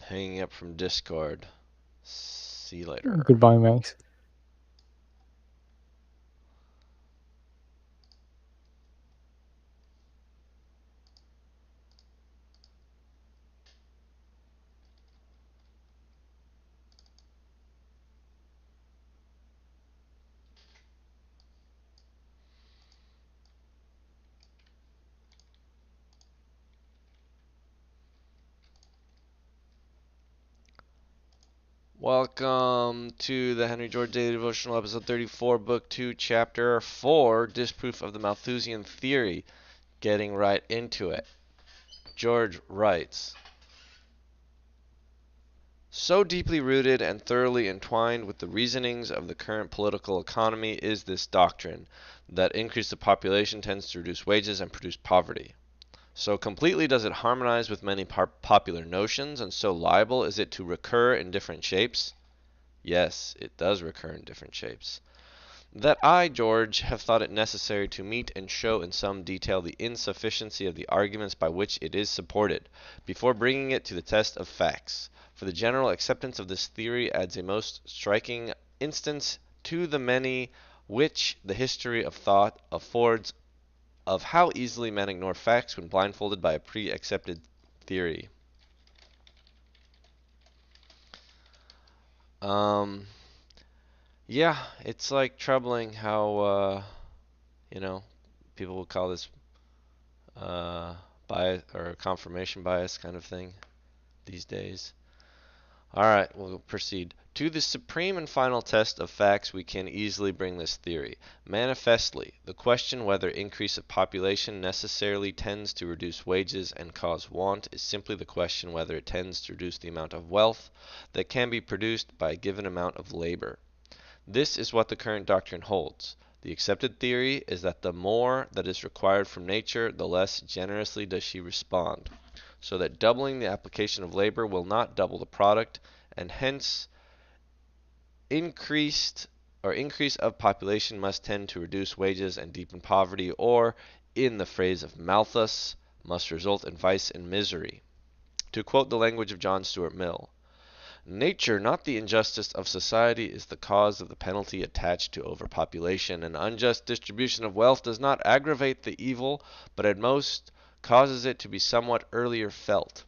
Hanging up from Discord. See you later. Goodbye, Max. Welcome to the Henry George Daily Devotional, episode 34, book 2, chapter 4, Disproof of the Malthusian Theory. Getting right into it. George writes, so deeply rooted and thoroughly entwined with the reasonings of the current political economy is this doctrine that increase of population tends to reduce wages and produce poverty. So completely does it harmonize with many popular notions, and so liable is it to recur in different shapes. Yes, it does recur in different shapes. That I, George, have thought it necessary to meet and show in some detail the insufficiency of the arguments by which it is supported, before bringing it to the test of facts. For the general acceptance of this theory adds a most striking instance to the many which the history of thought affords of how easily men ignore facts when blindfolded by a pre-accepted theory. Um, yeah, it's like troubling how, you know, people will call this bias or confirmation bias kind of thing these days. All right, we'll proceed. To the supreme and final test of facts, we can easily bring this theory. Manifestly, the question whether increase of population necessarily tends to reduce wages and cause want is simply the question whether it tends to reduce the amount of wealth that can be produced by a given amount of labor. This is what the current doctrine holds. The accepted theory is that the more that is required from nature, the less generously does she respond, so that doubling the application of labor will not double the product, and hence increase of population must tend to reduce wages and deepen poverty, or, in the phrase of Malthus, must result in vice and misery. To quote the language of John Stuart Mill, nature, not the injustice of society, is the cause of the penalty attached to overpopulation. An unjust distribution of wealth does not aggravate the evil, but at most causes it to be somewhat earlier felt.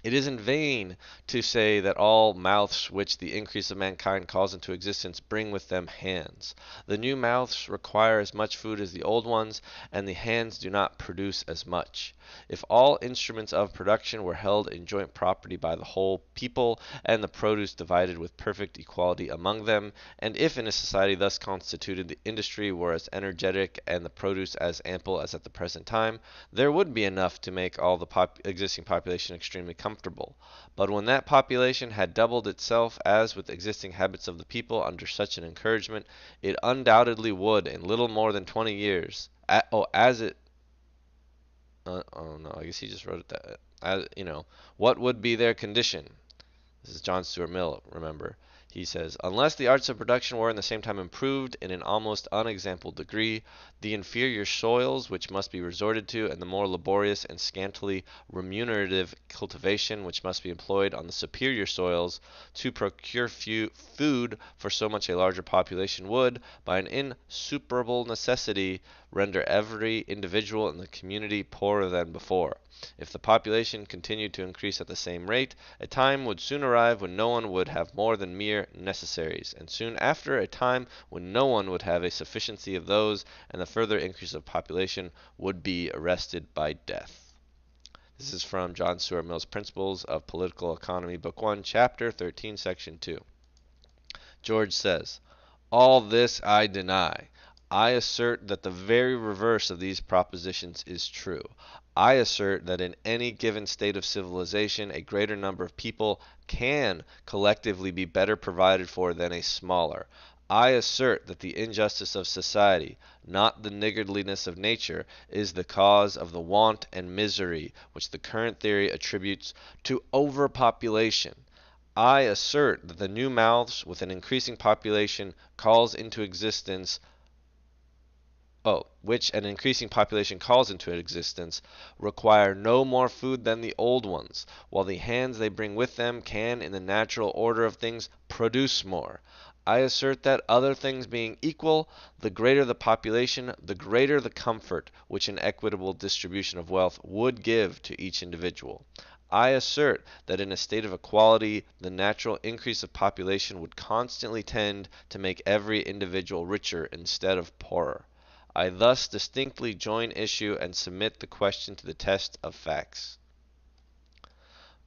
It is in vain to say that all mouths which the increase of mankind calls into existence bring with them hands. The new mouths require as much food as the old ones, and the hands do not produce as much. If all instruments of production were held in joint property by the whole people, and the produce divided with perfect equality among them, and if in a society thus constituted the industry were as energetic and the produce as ample as at the present time, there would be enough to make all the existing population extremely comfortable. But when that population had doubled itself, as with existing habits of the people, under such an encouragement, it undoubtedly would, in little more than 20 years, as it oh no, I guess he just wrote it that. What would be their condition? This is John Stuart Mill, remember. He says, unless the arts of production were in the same time improved in an almost unexampled degree, the inferior soils which must be resorted to, and the more laborious and scantily remunerative cultivation which must be employed on the superior soils to procure food for so much a larger population would, by an insuperable necessity, render every individual in the community poorer than before. If the population continued to increase at the same rate, a time would soon arrive when no one would have more than mere necessaries, and soon after a time when no one would have a sufficiency of those, and the further increase of population would be arrested by death. This is from John Stuart Mill's Principles of Political Economy, Book 1, Chapter 13, Section 2. George says, all this I deny. I assert that the very reverse of these propositions is true. I assert that in any given state of civilization, a greater number of people can collectively be better provided for than a smaller. I assert that the injustice of society, not the niggardliness of nature, is the cause of the want and misery which the current theory attributes to overpopulation. I assert that the new mouths with an increasing population calls into existence which an increasing population calls into existence, require no more food than the old ones, while the hands they bring with them can, in the natural order of things, produce more. I assert that, other things being equal, the greater the population, the greater the comfort which an equitable distribution of wealth would give to each individual. I assert that in a state of equality the natural increase of population would constantly tend to make every individual richer instead of poorer. I thus distinctly join issue and submit the question to the test of facts.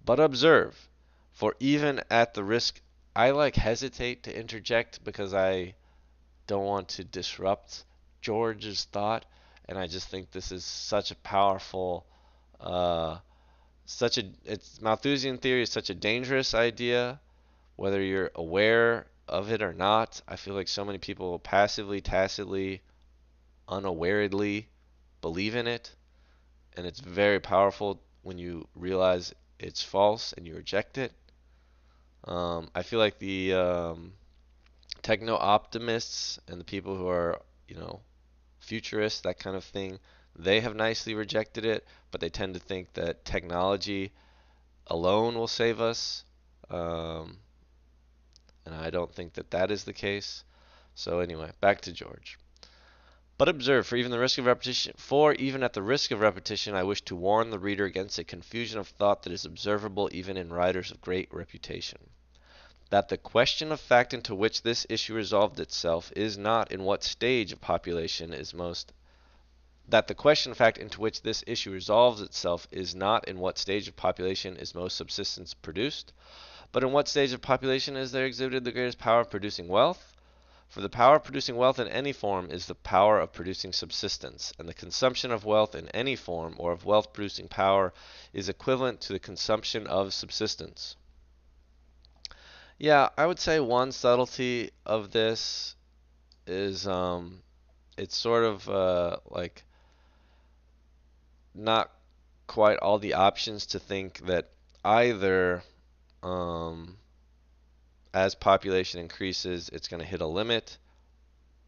But observe, for even at the risk, I hesitate to interject because I don't want to disrupt George's thought, and I just think this is such a powerful, uh, it's Malthusian theory is such a dangerous idea, whether you're aware of it or not. I feel like so many people passively, tacitly, unawaredly believe in it, and it's very powerful when you realize it's false and you reject it. I feel like the techno optimists and the people who are, futurists, that kind of thing, they have nicely rejected it, but they tend to think that technology alone will save us. Um, and I don't think that that is the case. So anyway, back to George. But observe, for even at the risk of repetition, I wish to warn the reader against a confusion of thought that is observable even in writers of great reputation. That the question of fact into which this issue resolved itself is not in what stage of population is most that the question of fact into which this issue resolves itself is not in what stage of population is most subsistence produced, but in what stage of population is there exhibited the greatest power of producing wealth? For the power of producing wealth in any form is the power of producing subsistence, and the consumption of wealth in any form, or of wealth producing power, is equivalent to the consumption of subsistence. Yeah, I would say one subtlety of this is it's sort of not quite all the options to think that either um, as population increases, it's going to hit a limit,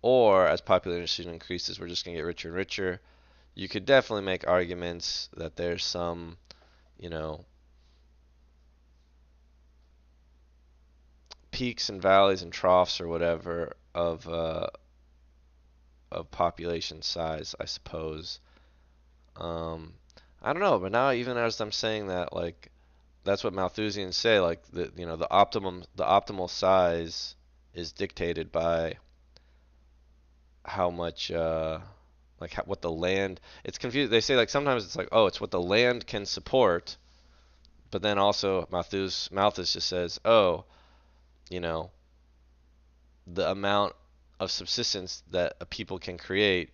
or as population increases, we're just going to get richer and richer. You could definitely make arguments that there's some, you know, peaks and valleys and troughs or whatever of population size, I suppose. Um, I don't know, but now even as I'm saying that, that's what Malthusians say, the optimal size is dictated by how much what the land. It's confused. They say sometimes it's like, oh, it's what the land can support, but then also Malthus just says, oh, you know, the amount of subsistence that a people can create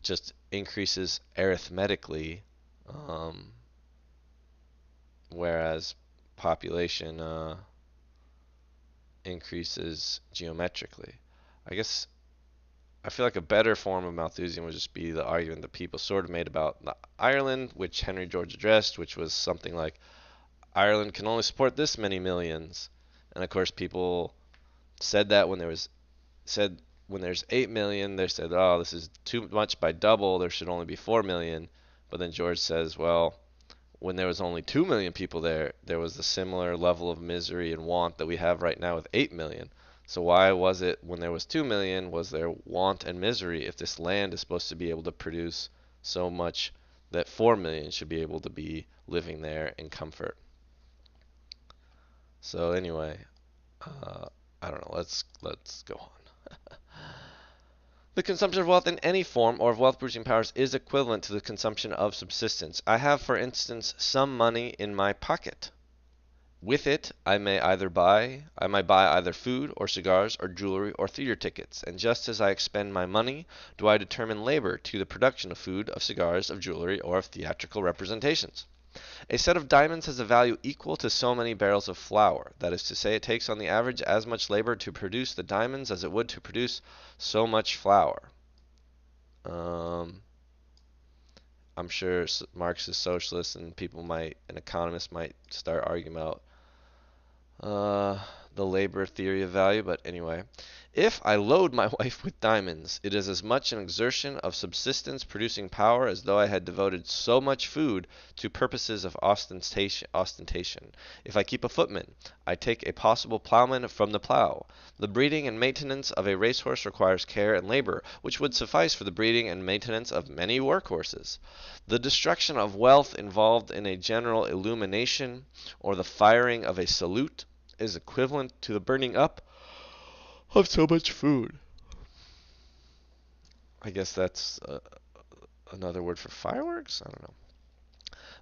just increases arithmetically, um, whereas population increases geometrically. I guess I feel like a better form of Malthusian would just be the argument that people sort of made about Ireland, which Henry George addressed, which was something like Ireland can only support this many millions. And of course, people said that when there's 8 million, they said, oh, this is too much by double. There should only be 4 million. But then George says, well, when there was only 2 million people there, there was a similar level of misery and want that we have right now with 8 million. So why was it when there was 2 million was there want and misery if this land is supposed to be able to produce so much that 4 million should be able to be living there in comfort? So anyway, uh, I don't know. Let's go on. The consumption of wealth in any form or of wealth-producing powers is equivalent to the consumption of subsistence. I have, for instance, some money in my pocket. With it, I may buy either food or cigars or jewelry or theater tickets, and just as I expend my money, do I determine labor to the production of food, of cigars, of jewelry, or of theatrical representations. A set of diamonds has a value equal to so many barrels of flour. That is to say, it takes on the average as much labor to produce the diamonds as it would to produce so much flour. Um, I'm sure Marxist socialists and economists might start arguing about uh, the labor theory of value, but anyway. If I load my wife with diamonds, it is as much an exertion of subsistence producing power as though I had devoted so much food to purposes of ostentation. If I keep a footman, I take a possible plowman from the plow. The breeding and maintenance of a racehorse requires care and labor, which would suffice for the breeding and maintenance of many workhorses. The destruction of wealth involved in a general illumination, or the firing of a salute, is equivalent to the burning up of so much food. I guess that's another word for fireworks? I don't know.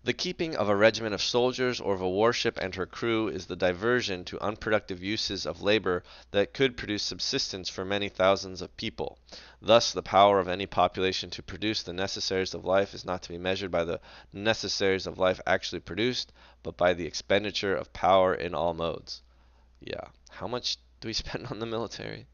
The keeping of a regiment of soldiers or of a warship and her crew is the diversion to unproductive uses of labor that could produce subsistence for many thousands of people. Thus, the power of any population to produce the necessaries of life is not to be measured by the necessaries of life actually produced, but by the expenditure of power in all modes. Yeah. How much do we spend on the military?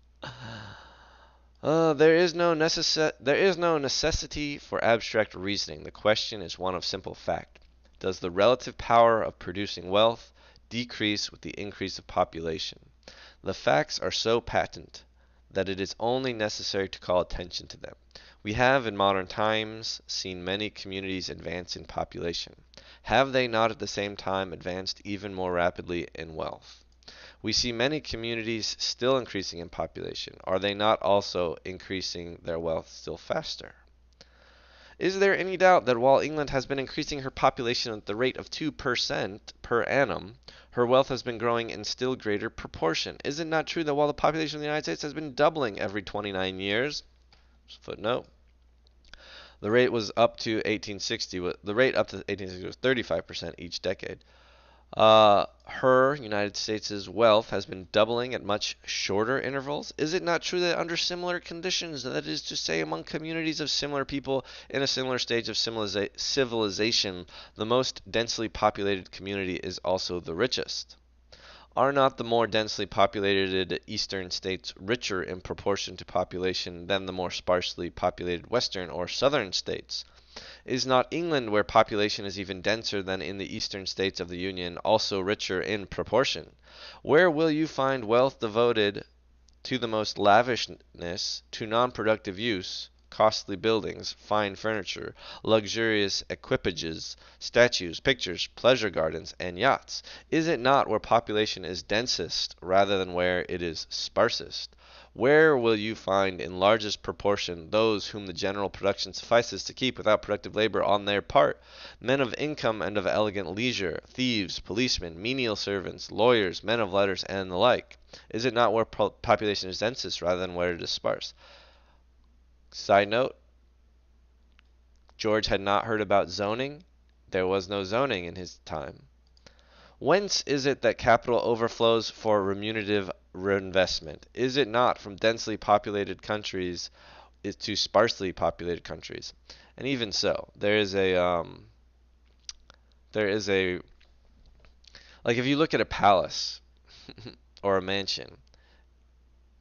There is no necessity for abstract reasoning. The question is one of simple fact. Does the relative power of producing wealth decrease with the increase of population? The facts are so patent that it is only necessary to call attention to them. We have in modern times seen many communities advance in population. Have they not at the same time advanced even more rapidly in wealth? We see many communities still increasing in population. Are they not also increasing their wealth still faster? Is there any doubt that while England has been increasing her population at the rate of 2% per annum, her wealth has been growing in still greater proportion? Is it not true that while the population of the United States has been doubling every 29 years, footnote, the rate up to 1860 was 35% each decade. Her, United States' wealth has been doubling at much shorter intervals. Is it not true that under similar conditions, that is to say, among communities of similar people in a similar stage of civilization, the most densely populated community is also the richest? Are not the more densely populated eastern states richer in proportion to population than the more sparsely populated western or southern states? Is not England, where population is even denser than in the eastern states of the Union, also richer in proportion? Where will you find wealth devoted to the most lavishness, to non-productive use, costly buildings, fine furniture, luxurious equipages, statues, pictures, pleasure gardens, and yachts? Is it not where population is densest rather than where it is sparsest? Where will you find in largest proportion those whom the general production suffices to keep without productive labor on their part? Men of income and of elegant leisure, thieves, policemen, menial servants, lawyers, men of letters, and the like. Is it not where population is densest rather than where it is sparse? Side note, George had not heard about zoning. There was no zoning in his time. Whence is it that capital overflows for remunerative reinvestment? Is it not from densely populated countries to sparsely populated countries? And even so, there is a like if you look at a palace or a mansion,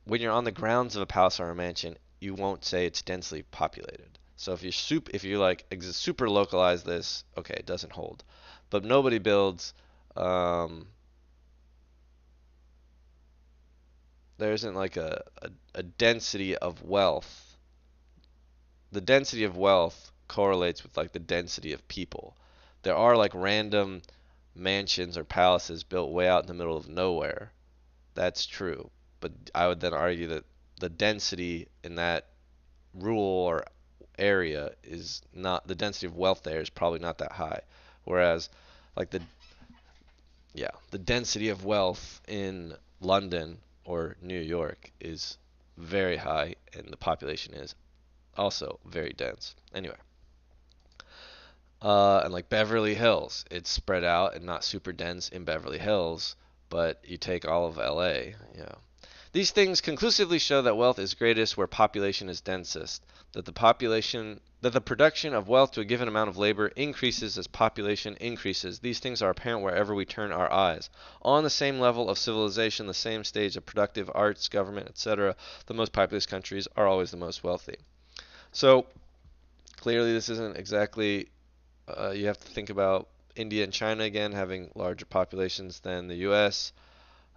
when you're on the grounds of a palace or a mansion, you won't say it's densely populated. So if you like super localize this, okay, it doesn't hold. But nobody builds um, there isn't like a density of wealth. The density of wealth correlates with like the density of people. There are like random mansions or palaces built way out in the middle of nowhere. That's true. But I would then argue that the density in that rural or area is not, the density of wealth there is probably not that high. Whereas like the density of wealth in London or New York is very high, and the population is also very dense. Anyway, and like Beverly Hills, it's spread out and not super dense in Beverly Hills, but you take all of LA, yeah. These things conclusively show that wealth is greatest where population is densest, that the production of wealth to a given amount of labor increases as population increases. These things are apparent wherever we turn our eyes. On the same level of civilization, the same stage of productive arts, government, etc., the most populous countries are always the most wealthy. So clearly this isn't exactly, you have to think about India and China again having larger populations than the US.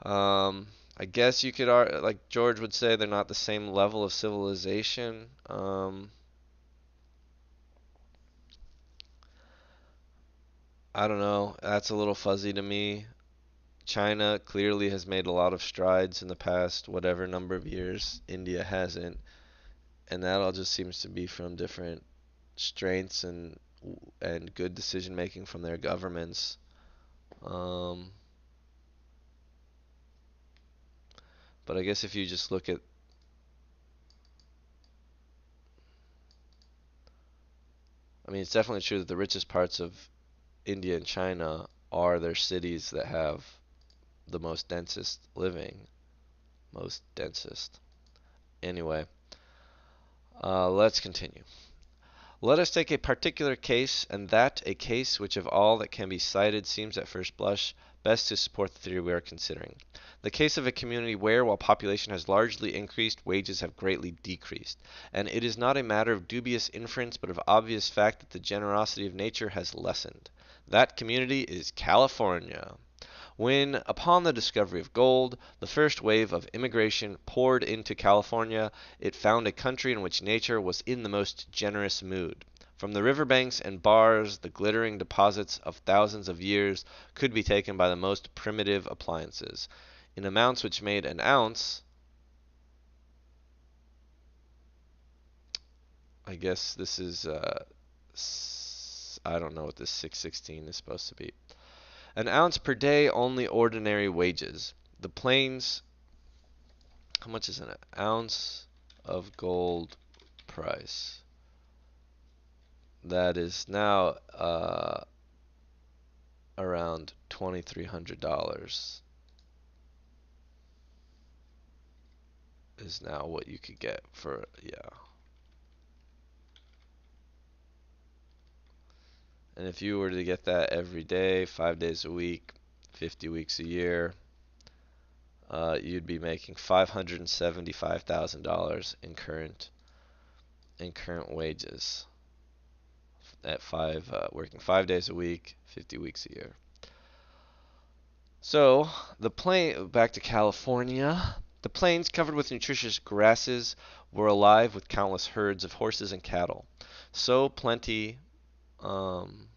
I guess you could, like George would say, they're not the same level of civilization. I don't know. That's a little fuzzy to me. China clearly has made a lot of strides in the past whatever number of years. India hasn't, and that all just seems to be from different strengths and good decision making from their governments. Um, but I guess if you just look at, I mean, it's definitely true that the richest parts of India and China are their cities that have the most densest living, most densest. Anyway, let's continue. Let us take a particular case, and that a case which of all that can be cited seems at first blush best to support the theory we are considering. The case of a community where, while population has largely increased, wages have greatly decreased. And it is not a matter of dubious inference, but of obvious fact that the generosity of nature has lessened. That community is California. When, upon the discovery of gold, the first wave of immigration poured into California, it found a country in which nature was in the most generous mood. From the river banks and bars, the glittering deposits of thousands of years could be taken by the most primitive appliances, in amounts which made an ounce. I guess this is, I don't know what this 616 is supposed to be. An ounce per day, only ordinary wages. The plains. How much is an ounce of gold price? That is now around $2,300 is now what you could get for, yeah. And if you were to get that every day, 5 days a week, 50 weeks a year, you'd be making $575,000 in current wages at working 5 days a week, 50 weeks a year. So, back to California. The plains, covered with nutritious grasses, were alive with countless herds of horses and cattle. So plenty, um,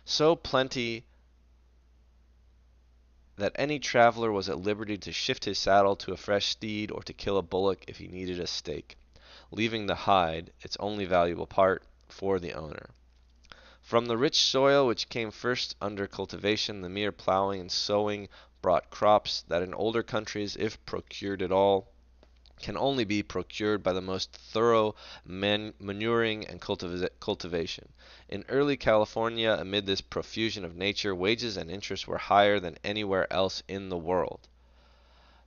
so plenty that any traveler was at liberty to shift his saddle to a fresh steed or to kill a bullock if he needed a steak, leaving the hide, its only valuable part, for the owner. From the rich soil which came first under cultivation, the mere plowing and sowing brought crops that in older countries, if procured at all, can only be procured by the most thorough manuring and cultivation. In early California, amid this profusion of nature, wages and interest were higher than anywhere else in the world.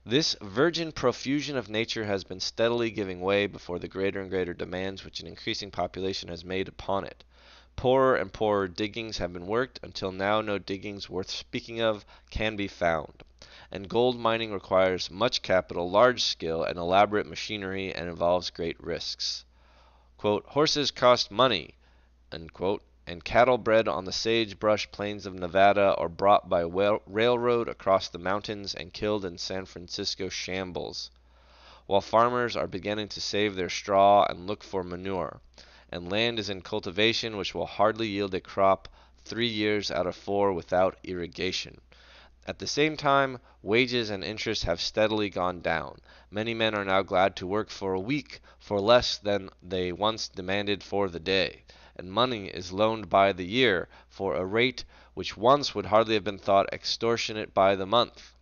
This virgin profusion of nature has been steadily giving way before the greater and greater demands which an increasing population has made upon it. Poorer and poorer diggings have been worked, until now no diggings worth speaking of can be found. And gold mining requires much capital, large skill, and elaborate machinery, and involves great risks. "Horses cost money," and cattle bred on the sage-brush plains of Nevada are brought by railroad across the mountains and killed in San Francisco shambles, while farmers are beginning to save their straw and look for manure, and land is in cultivation which will hardly yield a crop 3 years out of 4 without irrigation. At the same time, wages and interest have steadily gone down. Many men are now glad to work for a week for less than they once demanded for the day, and money is loaned by the year for a rate which once would hardly have been thought extortionate by the month.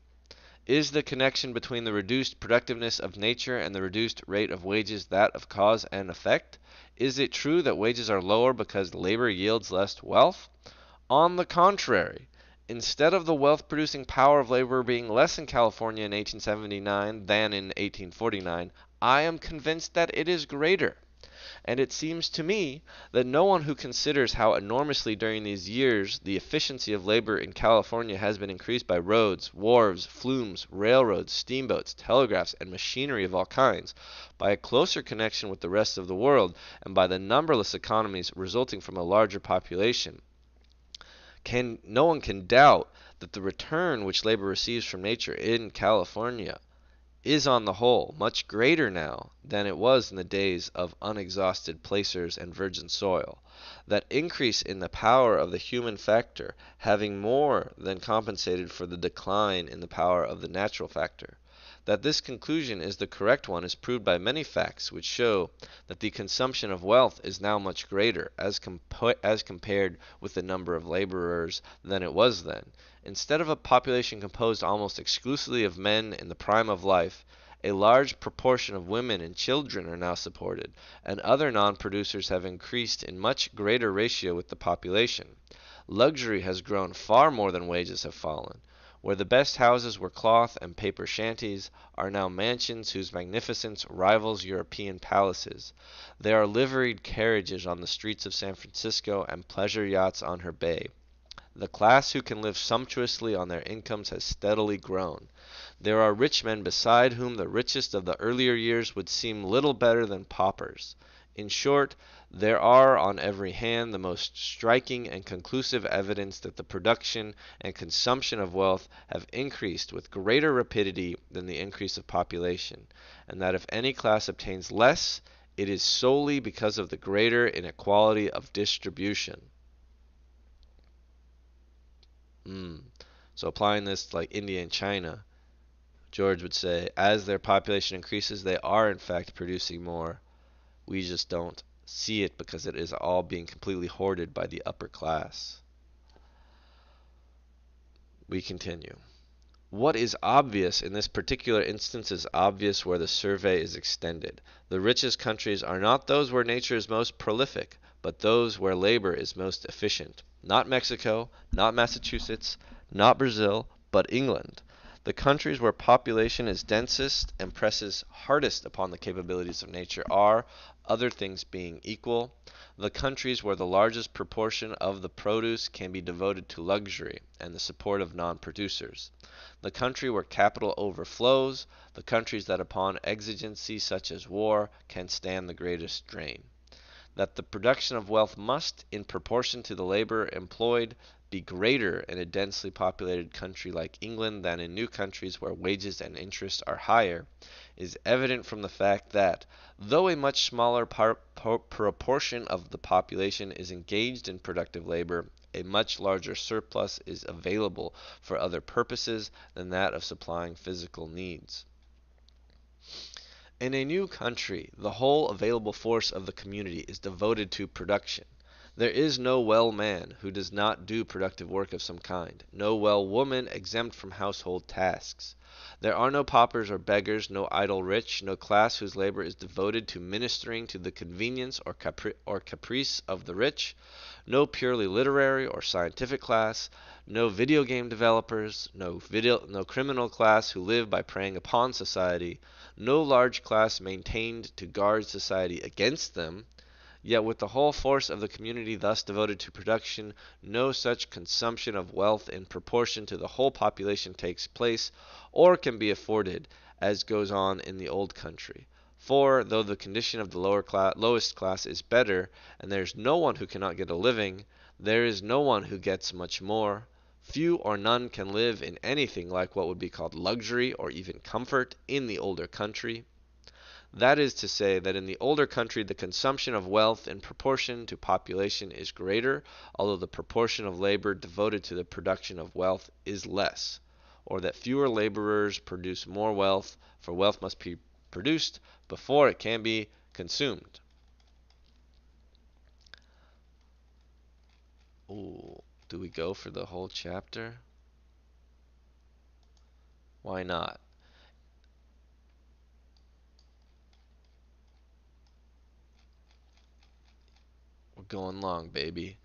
Is the connection between the reduced productiveness of nature and the reduced rate of wages that of cause and effect? Is it true that wages are lower because labor yields less wealth? On the contrary, instead of the wealth producing power of labor being less in California in 1879 than in 1849, I am convinced that it is greater. And it seems to me that no one who considers how enormously during these years the efficiency of labor in California has been increased by roads, wharves, flumes, railroads, steamboats, telegraphs, and machinery of all kinds, by a closer connection with the rest of the world, and by the numberless economies resulting from a larger population, No one can doubt that the return which labor receives from nature in California is on the whole much greater now than it was in the days of unexhausted placers and virgin soil, that increase in the power of the human factor having more than compensated for the decline in the power of the natural factor. That this conclusion is the correct one is proved by many facts which show that the consumption of wealth is now much greater as compared with the number of laborers than it was then. Instead of a population composed almost exclusively of men in the prime of life, a large proportion of women and children are now supported, and other non-producers have increased in much greater ratio with the population. Luxury has grown far more than wages have fallen. Where the best houses were cloth and paper shanties, are now mansions whose magnificence rivals European palaces. There are liveried carriages on the streets of San Francisco and pleasure yachts on her bay. The class who can live sumptuously on their incomes has steadily grown. There are rich men beside whom the richest of the earlier years would seem little better than paupers. In short, there are on every hand the most striking and conclusive evidence that the production and consumption of wealth have increased with greater rapidity than the increase of population, and that if any class obtains less, it is solely because of the greater inequality of distribution. So applying this to like India and China, George would say, as their population increases, they are in fact producing more. We just don't see it because it is all being completely hoarded by the upper class. We continue. What is obvious in this particular instance is obvious where the survey is extended. The richest countries are not those where nature is most prolific, but those where labor is most efficient. Not Mexico, not Massachusetts, not Brazil, but England. The countries where population is densest and presses hardest upon the capabilities of nature are, other things being equal, the countries where the largest proportion of the produce can be devoted to luxury and the support of non-producers. The country where capital overflows, the countries that upon exigency such as war can stand the greatest drain. That the production of wealth must, in proportion to the labor employed, be greater in a densely populated country like England than in new countries where wages and interest are higher, is evident from the fact that, though a much smaller proportion of the population is engaged in productive labor, a much larger surplus is available for other purposes than that of supplying physical needs. In a new country, the whole available force of the community is devoted to production. There is no well man who does not do productive work of some kind, no well woman exempt from household tasks. There are no paupers or beggars, no idle rich, no class whose labor is devoted to ministering to the convenience or caprice of the rich, no purely literary or scientific class, no video game developers, no criminal class who live by preying upon society, no large class maintained to guard society against them. Yet with the whole force of the community thus devoted to production, no such consumption of wealth in proportion to the whole population takes place, or can be afforded, as goes on in the old country. For, though the condition of the lowest class is better, and there is no one who cannot get a living, there is no one who gets much more. Few or none can live in anything like what would be called luxury or even comfort in the older country. That is to say that in the older country the consumption of wealth in proportion to population is greater, although the proportion of labor devoted to the production of wealth is less, or that fewer laborers produce more wealth, for wealth must be produced before it can be consumed. Ooh, do we go for the whole chapter? Why not? We're going long, baby.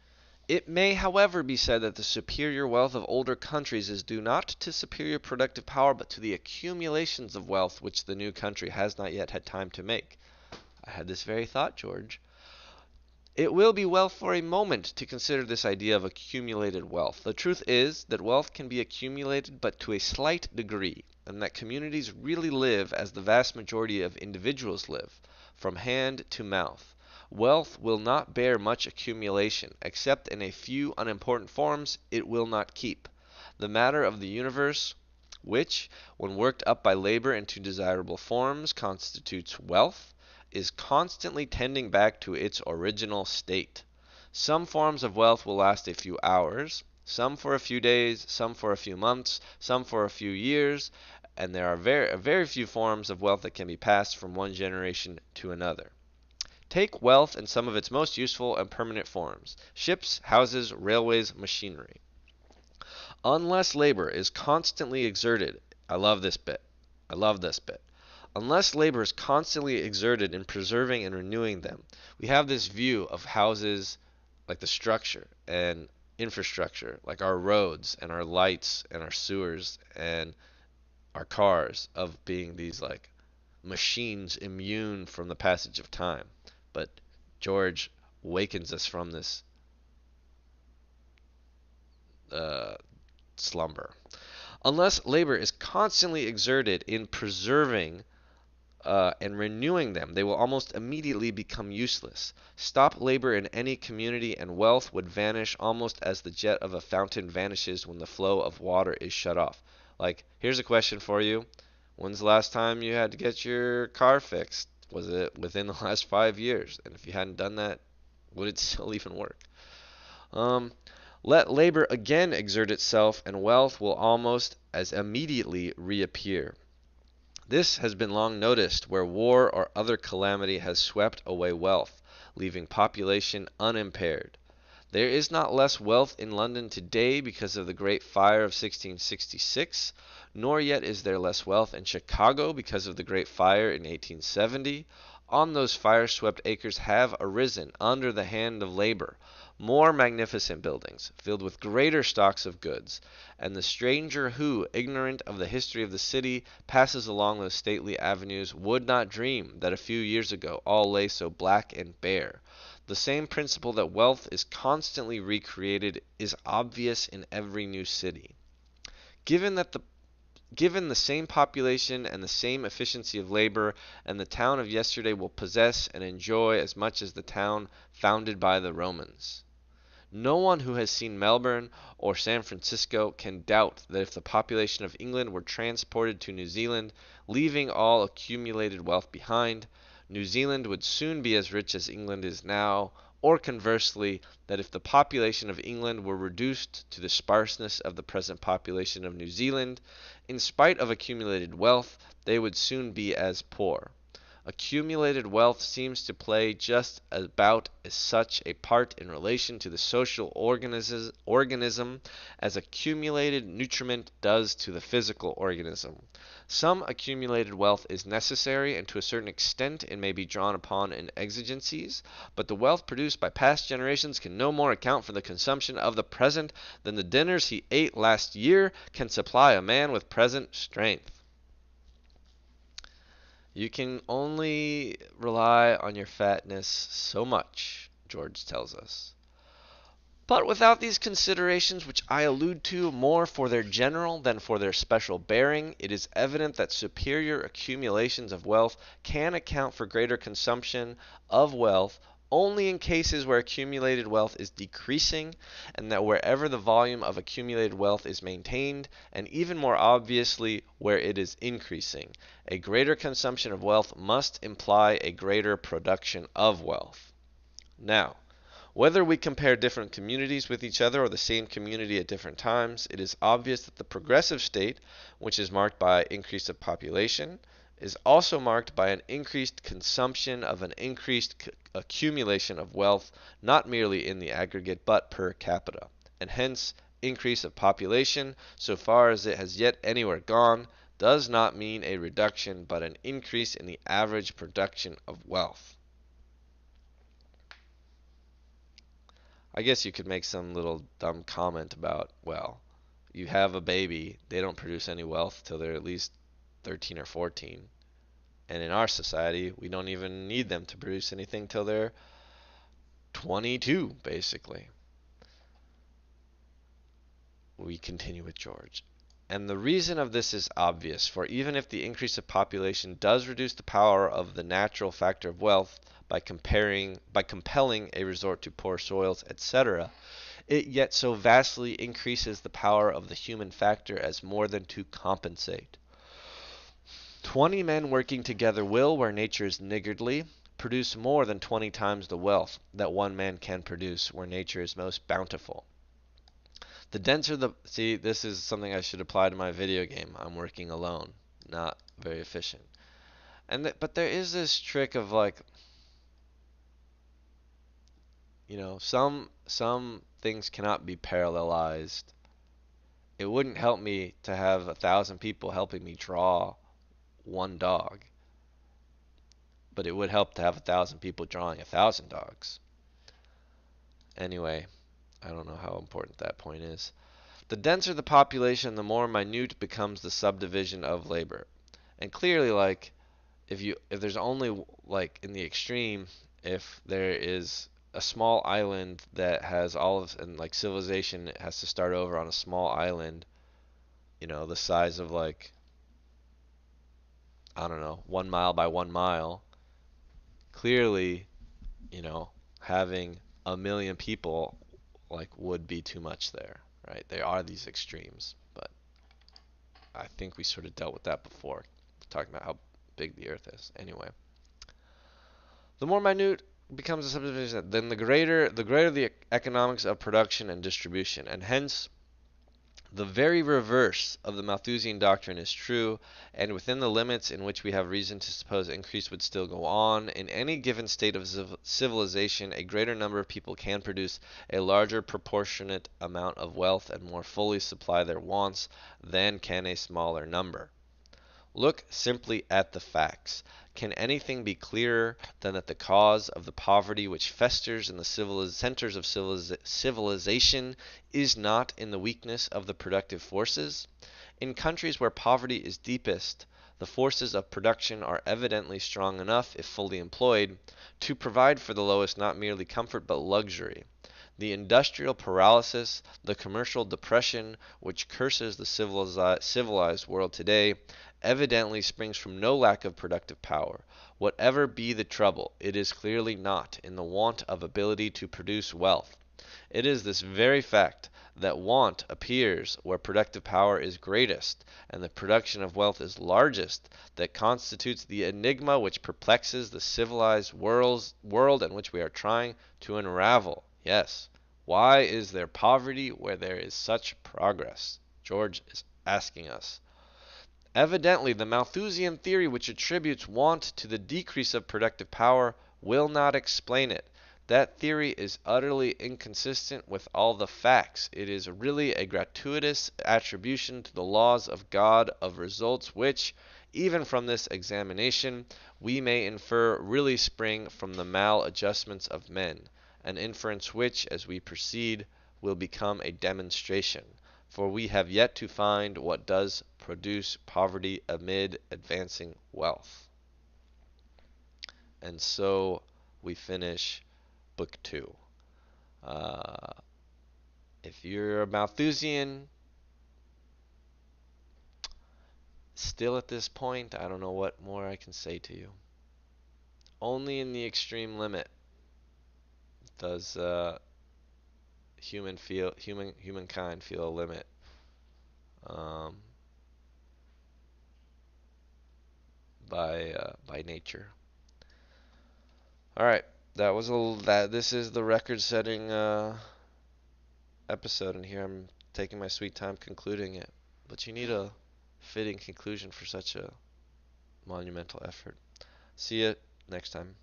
It may, however, be said that the superior wealth of older countries is due not to superior productive power, but to the accumulations of wealth which the new country has not yet had time to make. I had this very thought, George. It will be well for a moment to consider this idea of accumulated wealth. The truth is that wealth can be accumulated but to a slight degree, and that communities really live as the vast majority of individuals live, from hand to mouth. Wealth will not bear much accumulation, except in a few unimportant forms it will not keep. The matter of the universe, which, when worked up by labor into desirable forms, constitutes wealth, is constantly tending back to its original state. Some forms of wealth will last a few hours, some for a few days, some for a few months, some for a few years, and there are very few forms of wealth that can be passed from one generation to another. Take wealth in some of its most useful and permanent forms: ships, houses, railways, machinery. Unless labor is constantly exerted, I love this bit. I love this bit. Unless labor is constantly exerted in preserving and renewing them, we have this view of houses like the structure and infrastructure, like our roads and our lights and our sewers and our cars, of being these like machines immune from the passage of time. But George wakens us from this uh, slumber. Unless labor is constantly exerted in preserving and renewing them, they will almost immediately become useless. Stop labor in any community, and wealth would vanish almost as the jet of a fountain vanishes when the flow of water is shut off. Like, here's a question for you. When's the last time you had to get your car fixed? Was it within the last 5 years? And if you hadn't done that, would it still even work? Um, Let labor again exert itself, and wealth will almost as immediately reappear. This has been long noticed where war or other calamity has swept away wealth, leaving population unimpaired. There is not less wealth in London today because of the Great Fire of 1666, nor yet is there less wealth in Chicago because of the Great Fire in 1870. On those fire-swept acres have arisen, under the hand of labor, more magnificent buildings, filled with greater stocks of goods, and the stranger who, ignorant of the history of the city, passes along those stately avenues, would not dream that a few years ago all lay so black and bare. The same principle that wealth is constantly recreated is obvious in every new city. Given that the Given the same population and the same efficiency of labor, and the town of yesterday will possess and enjoy as much as the town founded by the Romans. No one who has seen Melbourne or San Francisco can doubt that if the population of England were transported to New Zealand, leaving all accumulated wealth behind, New Zealand would soon be as rich as England is now, or conversely, that if the population of England were reduced to the sparseness of the present population of New Zealand, in spite of accumulated wealth, they would soon be as poor. Accumulated wealth seems to play just about as such a part in relation to the social organism as accumulated nutriment does to the physical organism. Some accumulated wealth is necessary, and to a certain extent it may be drawn upon in exigencies, but the wealth produced by past generations can no more account for the consumption of the present than the dinners he ate last year can supply a man with present strength. You can only rely on your fatness so much, George tells us. But without these considerations, which I allude to more for their general than for their special bearing, it is evident that superior accumulations of wealth can account for greater consumption of wealth only in cases where accumulated wealth is decreasing, and that wherever the volume of accumulated wealth is maintained, and even more obviously where it is increasing, a greater consumption of wealth must imply a greater production of wealth. Now, whether we compare different communities with each other or the same community at different times, it is obvious that the progressive state, which is marked by increase of population, is also marked by an increased consumption of an increased accumulation of wealth, not merely in the aggregate but per capita, and hence increase of population, so far as it has yet anywhere gone, does not mean a reduction but an increase in the average production of wealth. I guess you could make some little dumb comment about, well, you have a baby, they don't produce any wealth till they're at least 13 or 14. And in our society, we don't even need them to produce anything till they're 22, basically. We continue with George. And the reason of this is obvious, for even if the increase of population does reduce the power of the natural factor of wealth by compelling a resort to poor soils, etc., it yet so vastly increases the power of the human factor as more than to compensate. 20 men working together will, where nature is niggardly, produce more than 20 times the wealth that one man can produce where nature is most bountiful. The denser the see, this is something I should apply to my video game. I'm working alone, not very efficient. But there is this trick of like, some things cannot be parallelized. It wouldn't help me to have 1,000 people helping me draw one dog, but it would help to have 1,000 people drawing 1,000 dogs. Anyway, I don't know how important that point is. The denser the population, the more minute becomes the subdivision of labor. And clearly, like, if there's only, like, in the extreme, if there is a small island that has all of, and like civilization has to start over on a small island, the size of, like, I don't know, 1 mile by 1 mile. Clearly, you know having a million people, like, would be too much there, right? There are these extremes, but I think we sort of dealt with that before, talking about how big the earth is. Anyway, the more minute becomes a subdivision, then the greater the economics of production and distribution, and hence the very reverse of the Malthusian doctrine is true, and within the limits in which we have reason to suppose increase would still go on, in any given state of civilization, a greater number of people can produce a larger proportionate amount of wealth and more fully supply their wants than can a smaller number. Look simply at the facts. Can anything be clearer than that the cause of the poverty which festers in the centers of civilization is not in the weakness of the productive forces? In countries where poverty is deepest, the forces of production are evidently strong enough, if fully employed, to provide for the lowest not merely comfort but luxury. The industrial paralysis, the commercial depression which curses the civilized world today, evidently springs from no lack of productive power. Whatever be the trouble, it is clearly not in the want of ability to produce wealth. It is this very fact that want appears where productive power is greatest and the production of wealth is largest that constitutes the enigma which perplexes the civilized world and which we are trying to unravel. Yes. Why is there poverty where there is such progress? George is asking us. Evidently, the Malthusian theory which attributes want to the decrease of productive power will not explain it. That theory is utterly inconsistent with all the facts. It is really a gratuitous attribution to the laws of God of results which, even from this examination, we may infer really spring from the maladjustments of men, an inference which, as we proceed, will become a demonstration. For we have yet to find what does produce poverty amid advancing wealth. And so we finish book 2. Uh, if you're a Malthusian, still at this point, I don't know what more I can say to you. Only in the extreme limit does humankind feel a limit. Um, by nature. All right, that was a that. This is the record-setting episode, and here I'm taking my sweet time concluding it. But you need a fitting conclusion for such a monumental effort. See you next time.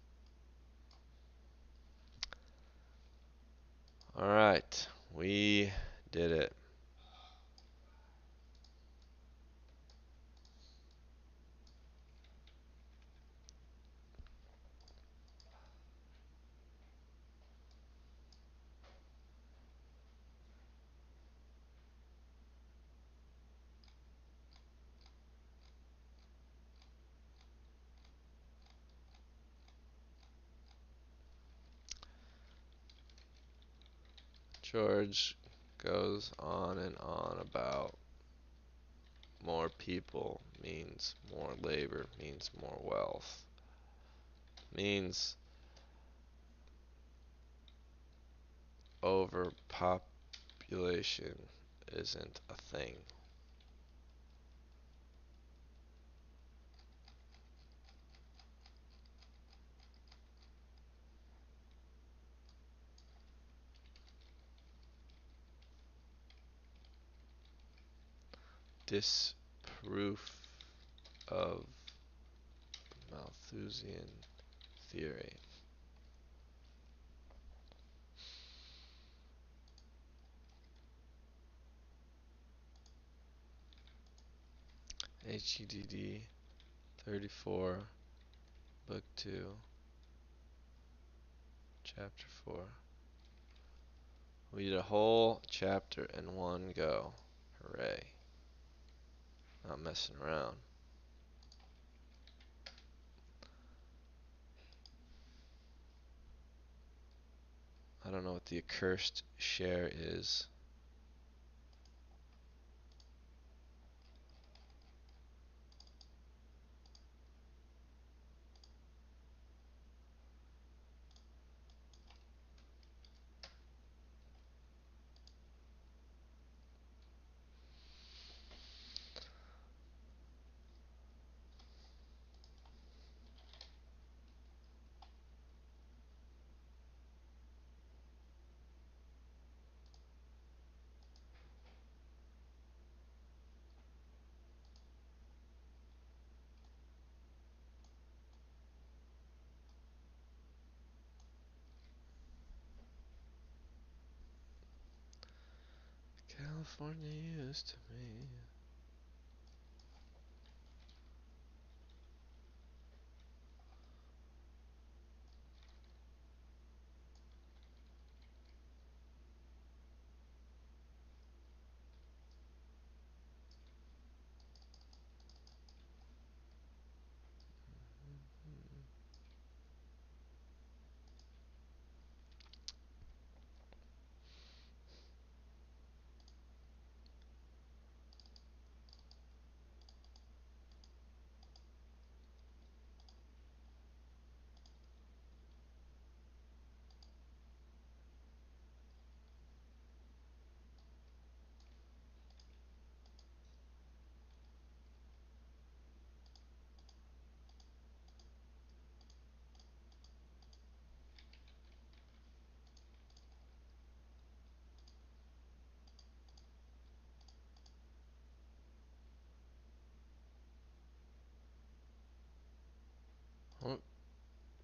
All right, we did it. George goes on and on about more people means more labor, means more wealth, means overpopulation isn't a thing. Disproof of Malthusian theory. HEDD 34, Book 2, Chapter 4. We did a whole chapter in one go. Hooray. Not messing around. I don't know what the accursed share is. California used to be. Oh,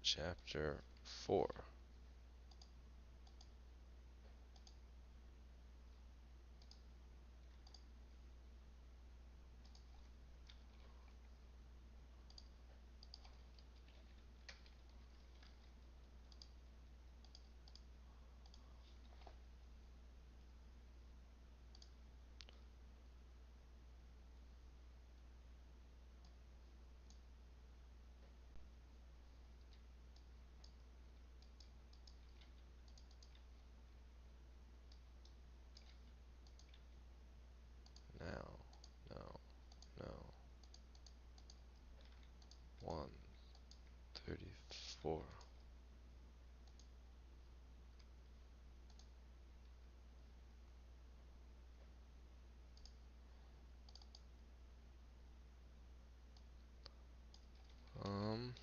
chapter 4. Now, no, no. 134. Um,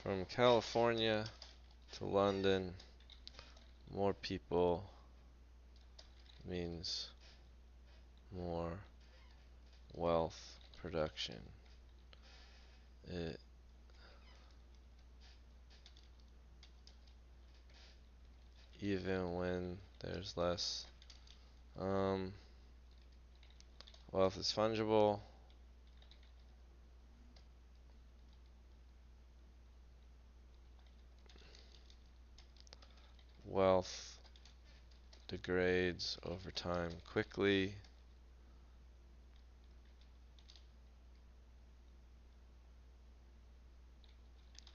from California to London, more people means more wealth production. It, even when there's less, um, wealth is fungible. Wealth degrades over time quickly.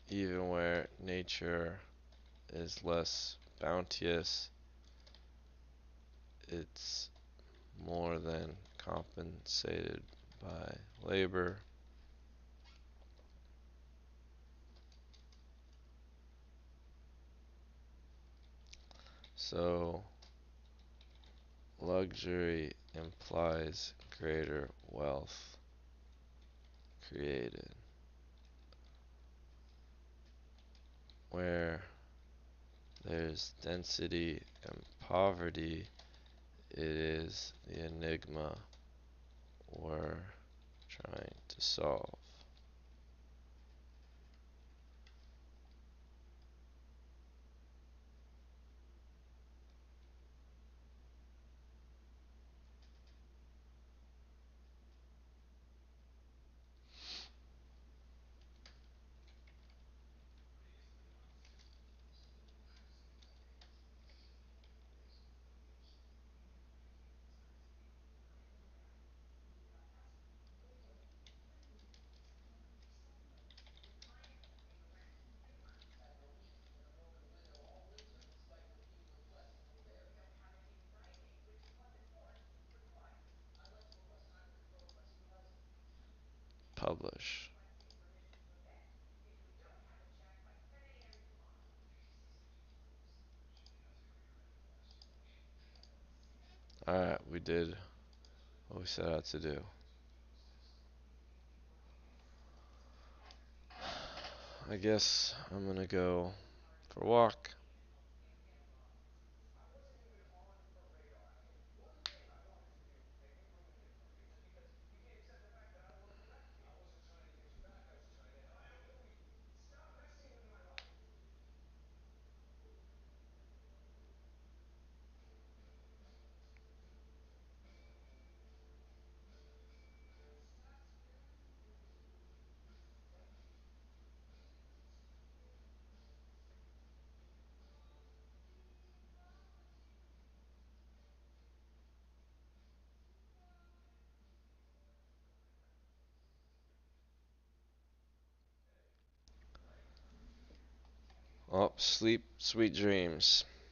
Even where nature is less bounteous, it's more than compensated by labor. So luxury implies greater wealth created. Where there's density and poverty, it is the enigma we're trying to solve. Publish. Alright, we did what we set out to do. I guess I'm gonna go for a walk. Oh, sleep, sweet dreams.